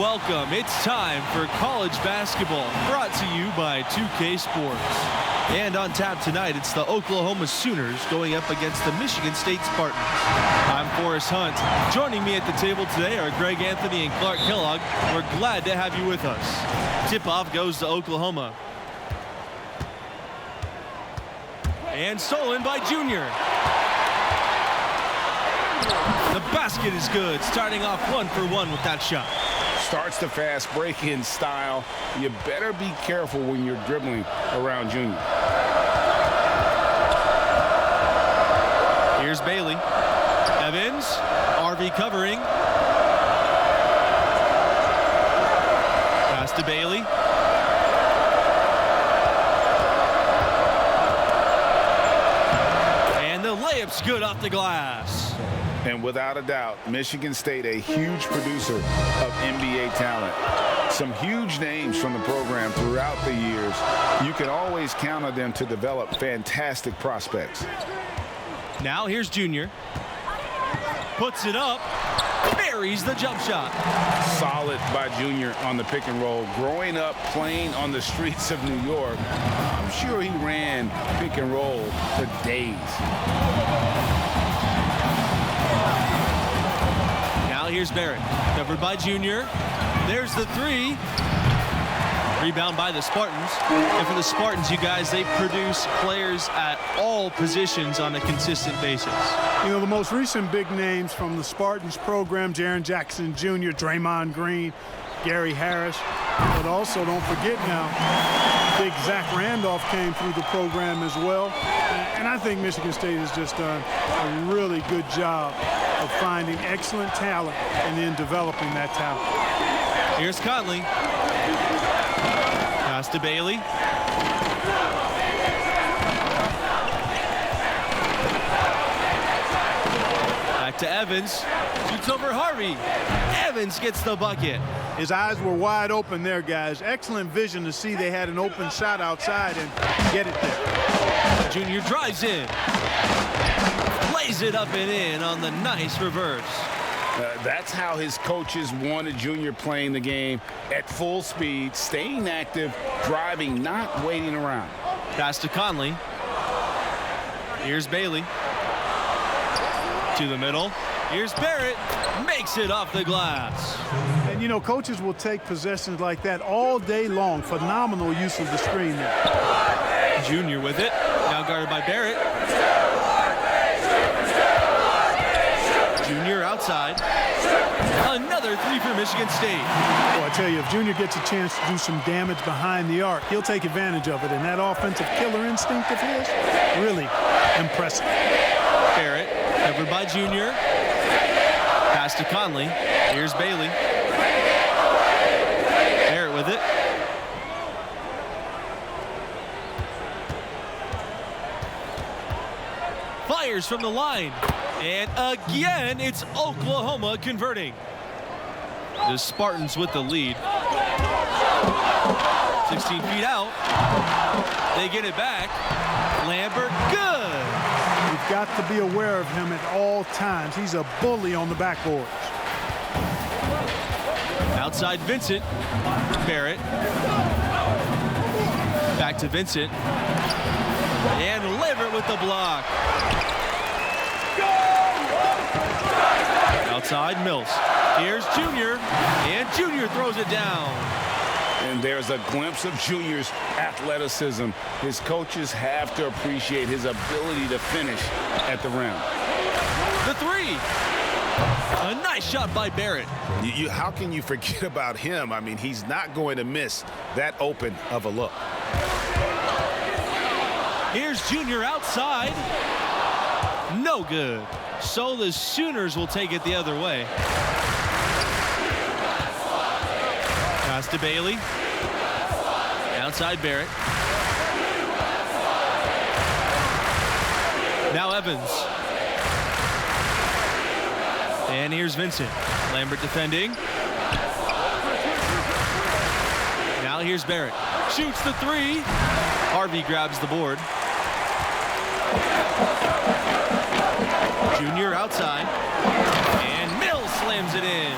welcome. It's time for college basketball, brought to you by 2K Sports. And on tap tonight, it's the Oklahoma Sooners going up against the Michigan State Spartans. I'm Forrest Hunt. Joining me at the table today are Greg Anthony and Clark Kellogg. We're glad to have you with us. Tip-off goes to Oklahoma. And stolen by Junior. The basket is good, starting off 1-for-1 with that shot. Starts the fast break-in style. You better be careful when you're dribbling around Junior. Here's Bailey. Evans, RV covering. Pass to Bailey. And the layup's good off the glass. And without a doubt, Michigan State, a huge producer of NBA talent. Some huge names from the program throughout the years. You can always count on them to develop fantastic prospects. Now here's Junior. Puts it up. Buries the jump shot. Solid by Junior on the pick and roll. Growing up playing on the streets of New York, I'm sure he ran pick and roll for days. Here's Barrett, covered by Junior. There's the three. Rebound by the Spartans. And for the Spartans, you guys, they produce players at all positions on a consistent basis. You know, the most recent big names from the Spartans program, Jaren Jackson Jr., Draymond Green, Gary Harris. But also, don't forget now, big Zach Randolph came through the program as well. And I think Michigan State has just done a really good job of finding excellent talent and then developing that talent. Here's Conley. Pass to Bailey. Back to Evans. Shoots over Harvey. Evans gets the bucket. His eyes were wide open there, guys. Excellent vision to see they had an open shot outside and get it there. Junior drives in. Lays it up and in on the nice reverse. That's how his coaches wanted Junior playing the game at full speed, staying active, driving, not waiting around. Pass to Conley. Here's Bailey. To the middle. Here's Barrett. Makes it off the glass. And, you know, coaches will take possessions like that all day long. Phenomenal use of the screen there. Junior with it. Now guarded by Barrett. Junior outside. Another three for Michigan State. Well, I tell you, if Junior gets a chance to do some damage behind the arc, he'll take advantage of it. And that offensive killer instinct of his, really impressive. Barrett, covered by Junior. Pass to Conley. Here's Bailey. Barrett with it. Fires from the line. And again, it's Oklahoma converting. The Spartans with the lead. 16 feet out. They get it back. Lambert, good. You've got to be aware of him at all times. He's a bully on the backboards. Outside Vincent. Barrett. Back to Vincent. And Lambert with the block. Outside Mills. Here's Junior. And Junior throws it down. And there's a glimpse of Junior's athleticism. His coaches have to appreciate his ability to finish at the rim. The three. A nice shot by Barrett. How can you forget about him? I mean, he's not going to miss that open of a look. Here's Junior outside. No good. So the Sooners will take it the other way. Pass to Bailey. Outside Barrett. Now Evans. And here's Vincent. Lambert defending. Now here's Barrett. Shoots the three. Harvey grabs the board. Junior outside. And Mills slams it in.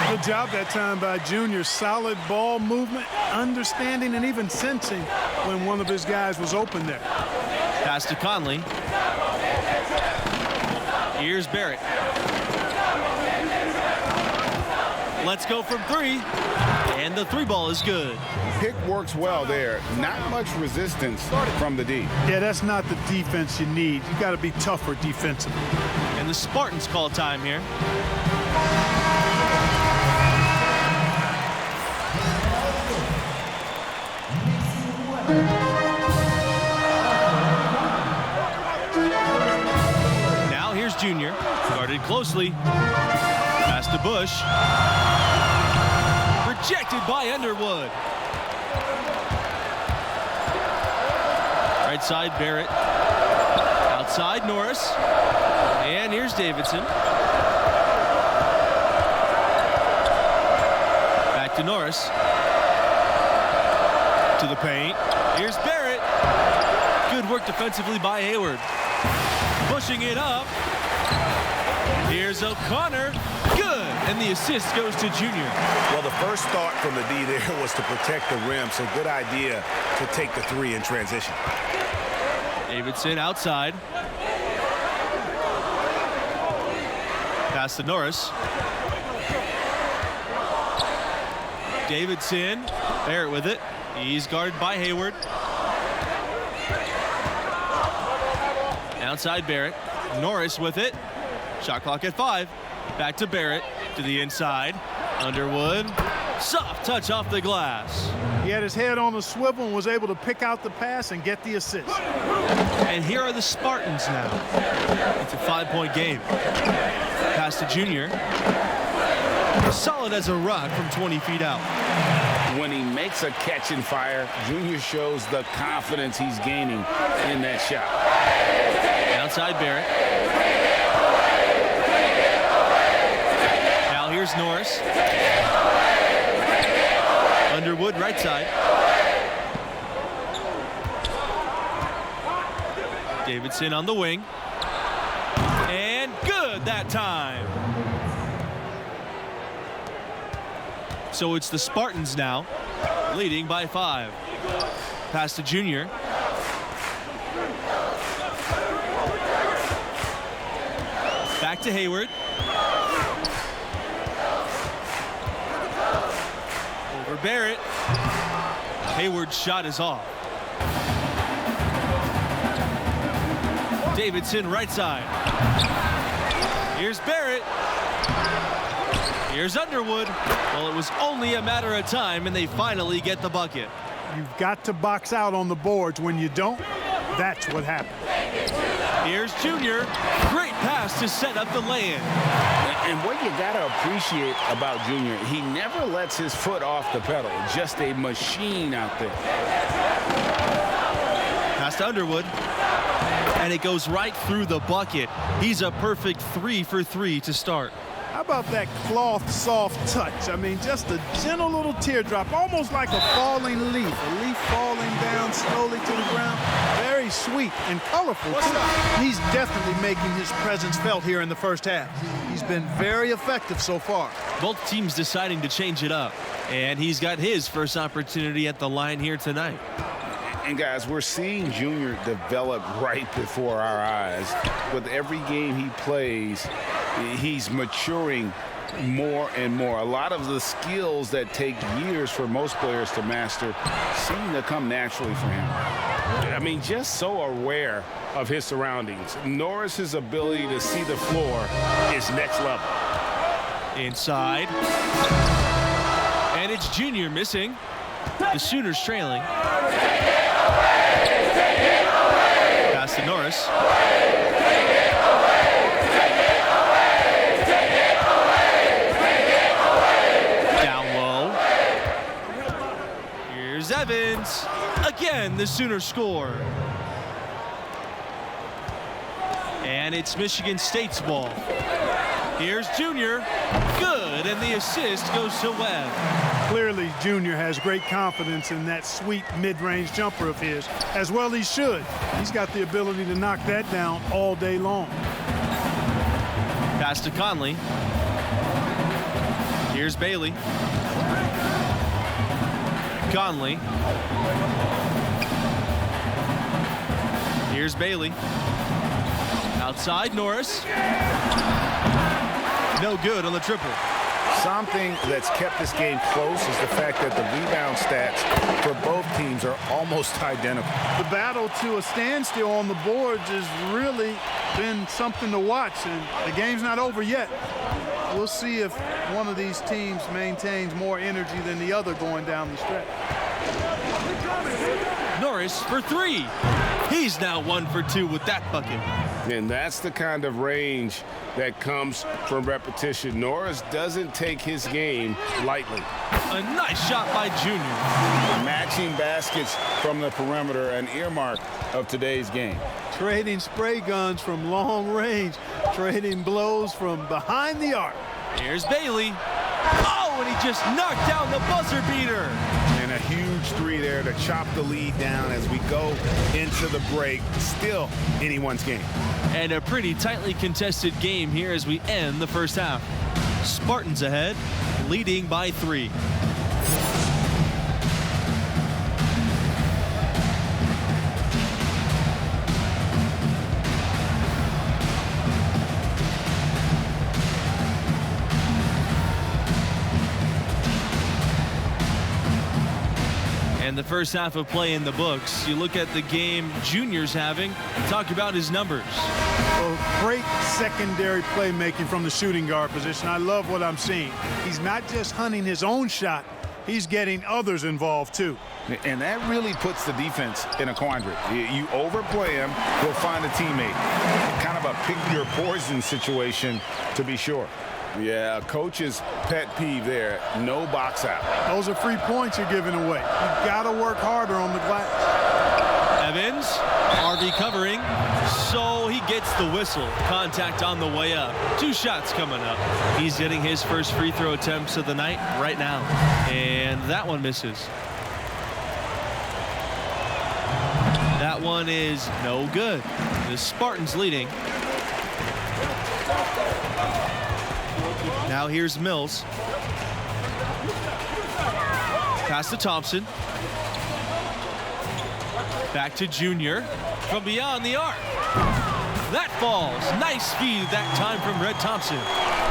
Good job that time by Junior. Solid ball movement, understanding, and even sensing when one of his guys was open there. Pass to Conley. Here's Barrett. Let's go from three. And the three ball is good. Pick works well there. Not much resistance from the D. Yeah, that's not the defense you need. You got to be tougher defensively. And the Spartans call time here. Now here's Junior. Guarded closely. Pass to Bush. Rejected by Underwood. Right side, Barrett. Outside, Norris. And here's Davidson. Back to Norris. To the paint. Here's Barrett. Good work defensively by Hayward. Pushing it up. Here's O'Connor. Good. And the assist goes to Junior. Well, the first thought from the D there was to protect the rim, so good idea to take the three in transition. Davidson outside. Pass to Norris. Davidson. Barrett with it. He's guarded by Hayward. Outside Barrett. Norris with it. Shot clock at 5. Back to Barrett. To the inside. Underwood. Soft touch off the glass. He had his head on a swivel and was able to pick out the pass and get the assist. And here are the Spartans now. It's a 5-point game. Pass to Junior. Solid as a rock from 20 feet out. When he makes a catch and fire, Junior shows the confidence he's gaining in that shot. Outside Barrett. Now here's Norris. Underwood right side. Davidson on the wing. And good that time. So it's the Spartans now, leading by 5. Pass to Junior. Back to Hayward. Over Barrett. Hayward's shot is off. Davidson right side. Here's Barrett. Here's Underwood. Well, it was only a matter of time, and they finally get the bucket. You've got to box out on the boards. When you don't, that's what happens. Here's Junior. Great pass to set up the lay-in. And what you got to appreciate about Junior, he never lets his foot off the pedal. Just a machine out there. Pass to Underwood. And it goes right through the bucket. He's a perfect 3 for 3 to start. How about that cloth soft touch? I mean, just a gentle little teardrop, almost like a falling leaf. A leaf falling down slowly to the ground. Very sweet and colorful, too. He's definitely making his presence felt here in the first half. He's been very effective so far. Both teams deciding to change it up. And he's got his first opportunity at the line here tonight. And guys, we're seeing Junior develop right before our eyes. With every game he plays, he's maturing more and more. A lot of the skills that take years for most players to master seem to come naturally for him. I mean, just so aware of his surroundings. Norris's ability to see the floor is next level. Inside. And it's Junior missing. The Sooners trailing. Pass to Norris. Down low. Here's Evans. Again, the Sooners score. And it's Michigan State's ball. Here's Junior. Good, and the assist goes to Webb. Clearly, Junior has great confidence in that sweet mid-range jumper of his, as well he should. He's got the ability to knock that down all day long. Pass to Conley. Here's Bailey. Conley. Here's Bailey. Outside Norris. No good on the triple. Something that's kept this game close is the fact that the rebound stats for both teams are almost identical. The battle to a standstill on the boards has really been something to watch, and the game's not over yet. We'll see if one of these teams maintains more energy than the other going down the stretch. Norris for three. He's now 1 for 2 with that bucket. And that's the kind of range that comes from repetition. Norris doesn't take his game lightly. A nice shot by Junior. Matching baskets from the perimeter, an earmark of today's game. Trading spray guns from long range, trading blows from behind the arc. Here's Bailey. Oh, and he just knocked down the buzzer beater. And a huge three there to chop the lead down as we go into the break. Still anyone's game. And a pretty tightly contested game here as we end the first half. Spartans ahead, leading by 3. And the first half of play in the books. You look at the game Junior's having, talk about his numbers. Well, great secondary playmaking from the shooting guard position. I love what I'm seeing. He's not just hunting his own shot, he's getting others involved too. And that really puts the defense in a quandary. You overplay him, he'll find a teammate. Kind of a pick your poison situation, to be sure. Yeah, coach's pet peeve there, no box out. Those are free points you're giving away. You gotta work harder on the glass. Evans, Harvey covering, so he gets the whistle. Contact on the way up. 2 shots coming up. He's getting his first free throw attempts of the night right now. And that one misses. That one is no good. The Spartans leading. Now here's Mills. Pass to Thompson. Back to Junior from beyond the arc. That falls. Nice speed that time from Red Thompson.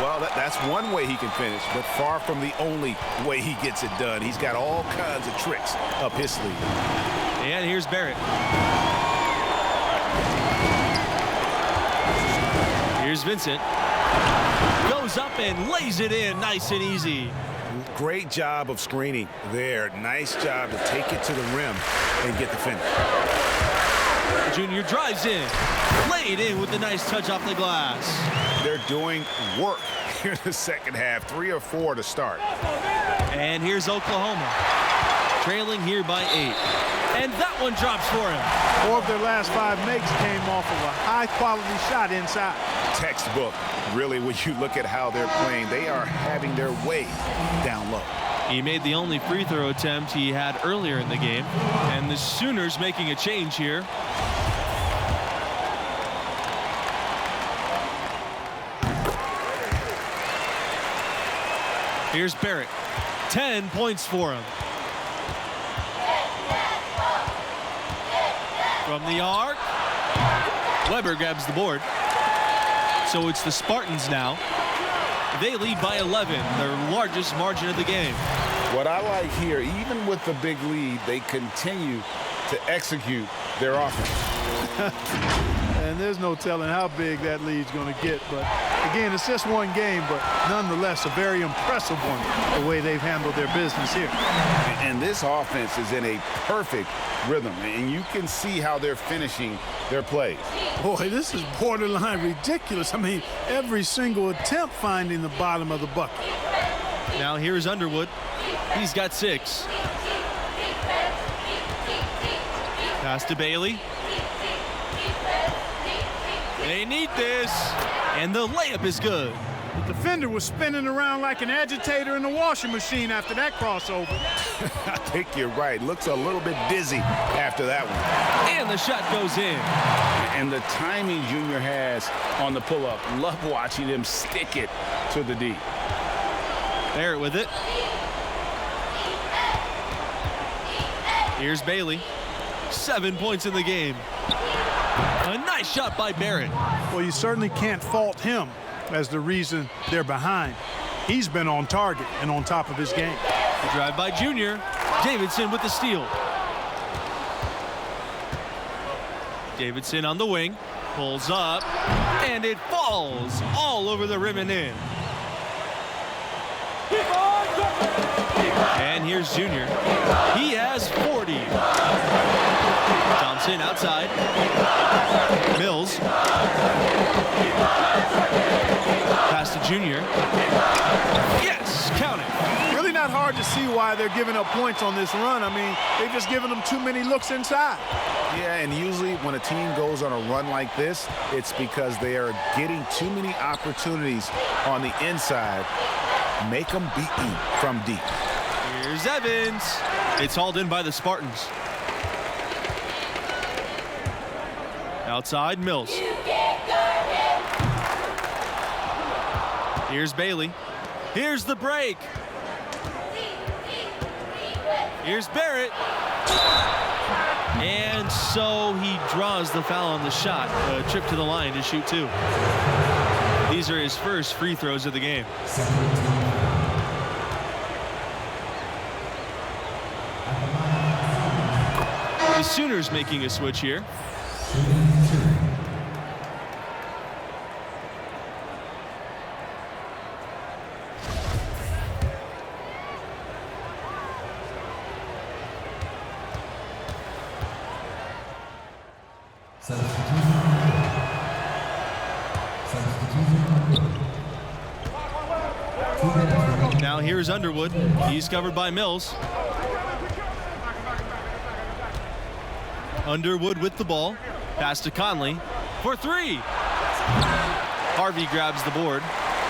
Well, that's one way he can finish, but far from the only way he gets it done. He's got all kinds of tricks up his sleeve. And here's Barrett. Here's Vincent. Goes up and lays it in nice and easy. Great job of screening there. Nice job to take it to the rim and get the finish. Junior drives in. Laid in with a nice touch off the glass. They're doing work here in the second half. 3 or 4 to start. And here's Oklahoma. Trailing here by 8. And that one drops for him. 4 of their last 5 makes came off of a high-quality shot inside. Textbook. Really, when you look at how they're playing, they are having their way down low. He made the only free throw attempt he had earlier in the game. And the Sooners making a change here. Here's Barrett. 10 points for him. From the arc. Weber grabs the board. So it's the Spartans now. They lead by 11, their largest margin of the game. What I like here, even with the big lead, they continue to execute their offense. And there's no telling how big that lead's going to get. But again, it's just one game, but nonetheless a very impressive one, the way they've handled their business here. And this offense is in a perfect rhythm, and you can see how they're finishing their plays. Boy, this is borderline ridiculous. I mean, every single attempt finding the bottom of the bucket. Now here's Underwood. He's got 6. Pass to Bailey. They need this. And the layup is good. The defender was spinning around like an agitator in the washing machine after that crossover. I think you're right. Looks a little bit dizzy after that one. And the shot goes in. And the timing Junior has on the pull-up. Love watching him stick it to the D. Barrett with it. Here's Bailey. 7 points in the game. A nice shot by Barrett. Well, you certainly can't fault him as the reason they're behind. He's been on target and on top of his game. The drive by Junior. Davidson with the steal. Davidson on the wing. Pulls up. And it falls all over the rim and in. And here's Junior. He has 40. Thompson outside. Mills. Pass to Junior. Yes, count it. Really not hard to see why they're giving up points on this run. I mean, they've just given them too many looks inside. Yeah, and usually when a team goes on a run like this, it's because they are getting too many opportunities on the inside. Make them beat you from deep. Here's Evans. It's hauled in by the Spartans. Outside, Mills. Here's Bailey. Here's the break. Here's Barrett. And so he draws the foul on the shot. A trip to the line to shoot two. These are his first free throws of the game. The Sooners making a switch here. Now here's Underwood. He's covered by Mills. Underwood with the ball. Pass to Conley for three. Harvey grabs the board.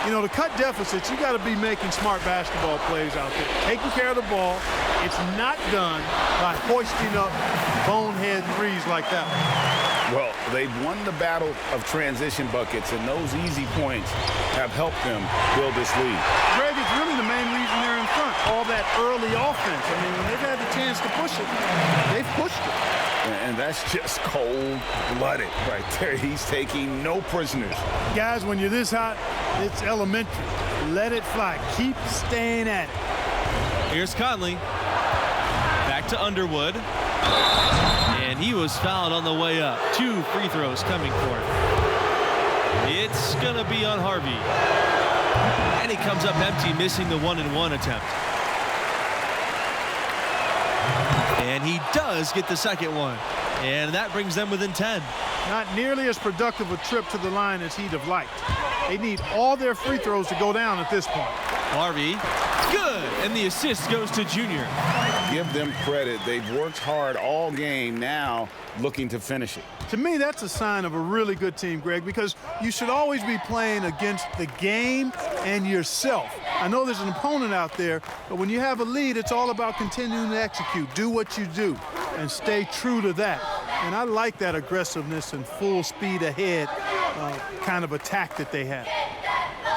You know, to cut deficits, you got to be making smart basketball plays out there. Taking care of the ball. It's not done by hoisting up bonehead threes like that. Well, they've won the battle of transition buckets, and those easy points have helped them build this lead. Greg, it's really the main reason they're in front. All that early offense. I mean, when they've had the chance to push it, they've pushed it. And that's just cold-blooded right there. He's taking no prisoners. Guys, when you're this hot, it's elementary. Let it fly. Keep staying at it. Here's Conley. Back to Underwood. And he was fouled on the way up. 2 free throws coming for him. It's going to be on Harvey. And he comes up empty, missing the 1-and-1 attempt. And he does get the second one. And that brings them within 10. Not nearly as productive a trip to the line as he'd have liked. They need all their free throws to go down at this point. Harvey, good. And the assist goes to Junior. Give them credit. They've worked hard all game, now looking to finish it. To me, that's a sign of a really good team, Greg, because you should always be playing against the game and yourself. I know there's an opponent out there, but when you have a lead, it's all about continuing to execute. Do what you do and stay true to that. And I like that aggressiveness and full speed ahead kind of attack that they have.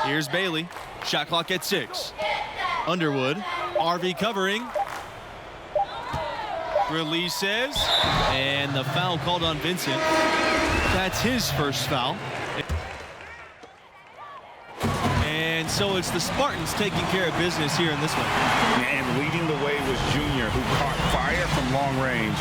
Here's Bailey. Shot clock at 6. Underwood. Harvey covering. Releases. And the foul called on Vincent. That's his first foul. And so it's the Spartans taking care of business here in this one. And leading the way was Junior, who caught fire from long range.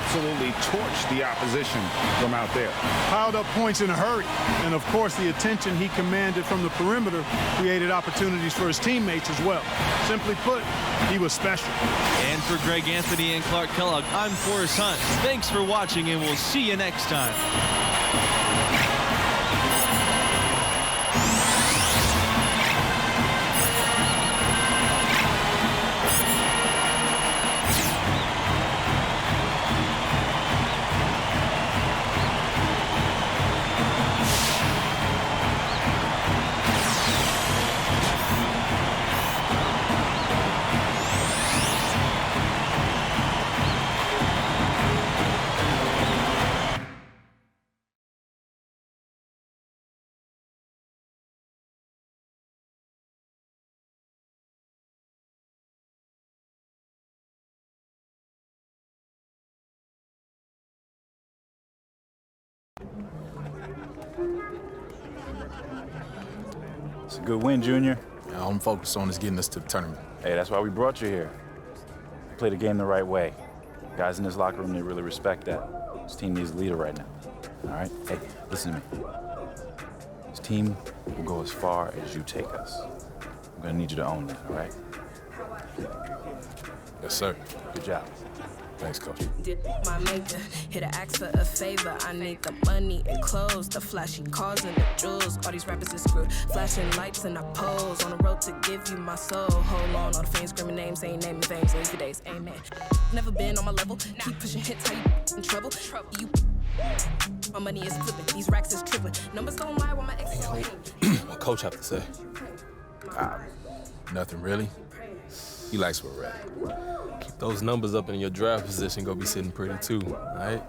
Absolutely torched the opposition from out there. Piled up points in a hurry. And, of course, the attention he commanded from the perimeter created opportunities for his teammates as well. Simply put, he was special. And for Greg Anthony and Clark Kellogg, I'm Forrest Hunt. Thanks for watching, and we'll see you next time. It's a good win, Junior. Yeah, all I'm focused on is getting us to the tournament. Hey, that's why we brought you here. Play the game the right way. Guys in this locker room, they really respect that. This team needs a leader right now. All right? Hey, listen to me. This team will go as far as you take us. I'm gonna need you to own that, all right? Yes, sir. Good job. Thanks, Coach. Did my maker hit an ask for a favor? I need the money and clothes, the flashy cars and the jewels. All these rappers is screwed, flashing lights and I pose on the road to give you my soul. Hold on, all the fans screaming names, ain't naming things. Lazy days, amen. Never been on my level, keep pushing hits, how you in trouble? You, my money is flipping, these racks is tripping. Numbers don't lie while my ex is waiting. What Coach have to say? Nothing really. He likes where we're at. Keep those numbers up in your draft position, gonna be sitting pretty too, all right?